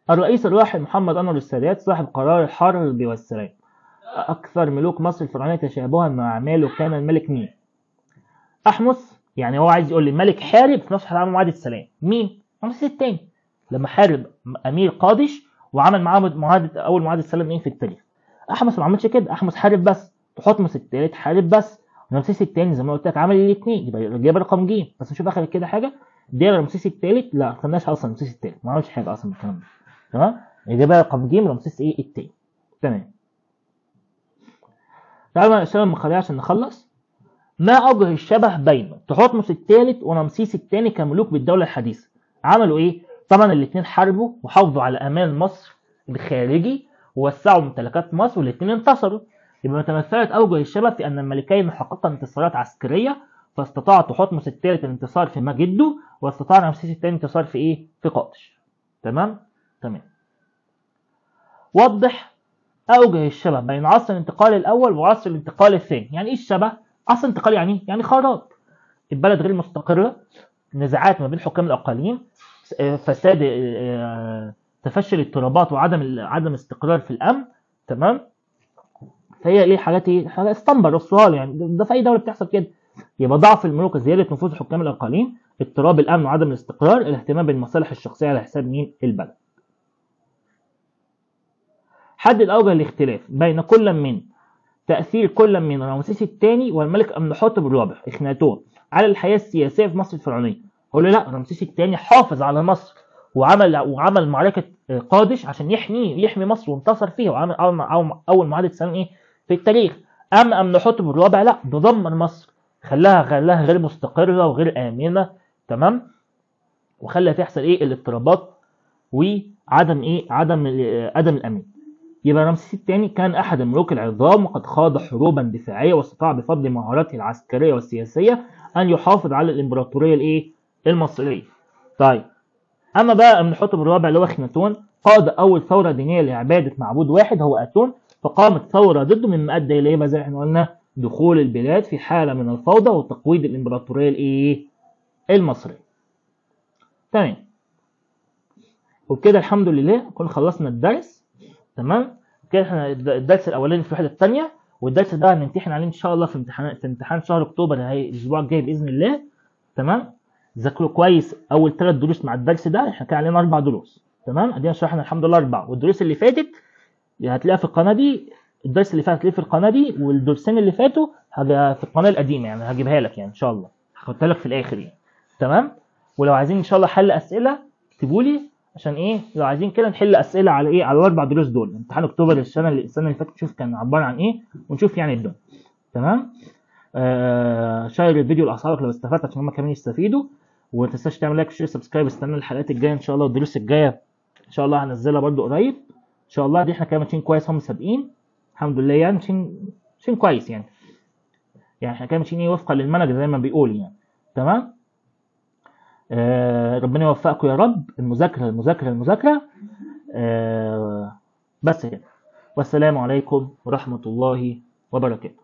الرئيس الراحل محمد انور السادات صاحب قرار الحرب والسلام، اكثر ملوك مصر الفرعونيه تشابها مع اعماله كان الملك مين؟ احمس. يعني هو عايز يقول لي الملك حارب في نفس عام معاهده السلام. مين؟ رمسيس الثاني، لما حارب امير قادش وعمل معاه اول معاهده السلام ايه في التاريخ. احمس ما عملش كده، احمس حارب بس. تحتمس الثالث حارب بس. رمسيس الثاني زي ما قلت لك عمل الاثنين. يبقى الاجابه رقم ج. بس نشوف اخر كده حاجه، دي رمسيس الثالث لا ما خدناش اصلا. رمسيس الثالث ما عملش حاجه اصلا من الكلام ده. تمام. الاجابه رقم ج رمسيس ايه الثاني. تمام. تعالوا نشتغل المخارج عشان نخلص. ما أوجه الشبه بين تحتمس الثالث ورمسيس الثاني كملوك بالدولة الحديثة؟ عملوا إيه؟ طبعا الاثنين حاربوا وحافظوا على أمان مصر الخارجي ووسعوا ممتلكات مصر، والاثنين انتصروا. يبقى تمثلت أوجه الشبه في أن الملكين حققا انتصارات عسكرية، فاستطاع تحتمس الثالث الانتصار في مجده، واستطاع رمسيس الثاني الانتصار في إيه؟ في قادش. تمام؟ تمام. وضح أوجه الشبه بين عصر الانتقال الأول وعصر الانتقال الثاني. يعني إيه الشبه؟ عصر انتقال يعني خراب، البلد غير مستقرة، نزاعات ما بين حكام الأقاليم، فساد، تفشي الاضطرابات وعدم استقرار في الأمن. تمام. فهي ليه حاجات ايه؟ حاجات استنبر السؤال، يعني ده في أي دولة بتحصل كده. يبقى ضعف الملوك، زيادة نفوذ حكام الأقاليم، اضطراب الأمن وعدم الاستقرار، الاهتمام بالمصالح الشخصية على حساب مين؟ البلد. حدد أوجه الاختلاف بين كل من تأثير كل من رمسيس الثاني والملك أمنحوتب الرابع إخناتون على الحياة السياسية في مصر الفرعونية. هو لا، رمسيس الثاني حافظ على مصر وعمل معركة قادش عشان يحمي مصر وانتصر فيها، وعمل أول معاهدة سلام إيه في التاريخ. أما أمنحوتب الرابع لا، دمر مصر، خلاها غير مستقرة وغير آمنة. تمام. وخلى تحصل إيه؟ الاضطرابات وعدم عدم الأمان. يبقى رمسيس الثاني كان أحد الملوك العظام، وقد خاض حروبا دفاعية، واستطاع بفضل مهاراته العسكرية والسياسية أن يحافظ على الإمبراطورية المصرية. طيب، أما بقى أمنحوتب الرابع اللي هو إخناتون، قاد أول ثورة دينية لعبادة معبود واحد هو أتون، فقامت ثورة ضده مما أدى إليه زي ما احنا قلنا دخول البلاد في حالة من الفوضى وتقويض الإمبراطورية المصرية. تمام. وبكده الحمد لله نكون خلصنا الدرس. تمام. كده احنا الدرس الاولاني في الوحده الثانيه، والدرس ده هنمتحن عليه ان شاء الله في امتحان شهر اكتوبر الاسبوع الجاي باذن الله. تمام. ذاكروا كويس اول 3 دروس مع الدرس ده، احنا كان علينا 4 دروس. تمام. ادينا شرحنا الحمد لله 4، والدروس اللي فاتت هتلاقيها في القناه دي. الدرس اللي فات هتلاقيه في القناه دي، والدرسين اللي فاتوا في القناه القديمه، يعني هجيبها لك يعني ان شاء الله، هحطها لك في الاخر يعني. تمام. ولو عايزين ان شاء الله حل اسئله اكتبوا لي، عشان لو عايزين كده نحل اسئله على على الاربع دروس دول. امتحان اكتوبر السنه اللي فاتت نشوف كان عباره عن ونشوف يعني الدنيا. تمام. شير الفيديو لاصحابك لو استفدت عشان هم كمان يستفيدوا، وما تنساش تعمل لايك وشير سبسكرايب. استنى الحلقات الجايه ان شاء الله، والدروس الجايه ان شاء الله هنزلها برده قريب ان شاء الله. دي احنا كده ماشيين كويس، هم سابقين الحمد لله يعني، ماشيين كويس يعني احنا كده ماشيين وفقا للمنهج زي ما بيقول يعني. تمام. ربنا يوفقكم يا رب. المذاكره المذاكره المذاكره. بس كده. والسلام عليكم ورحمه الله وبركاته.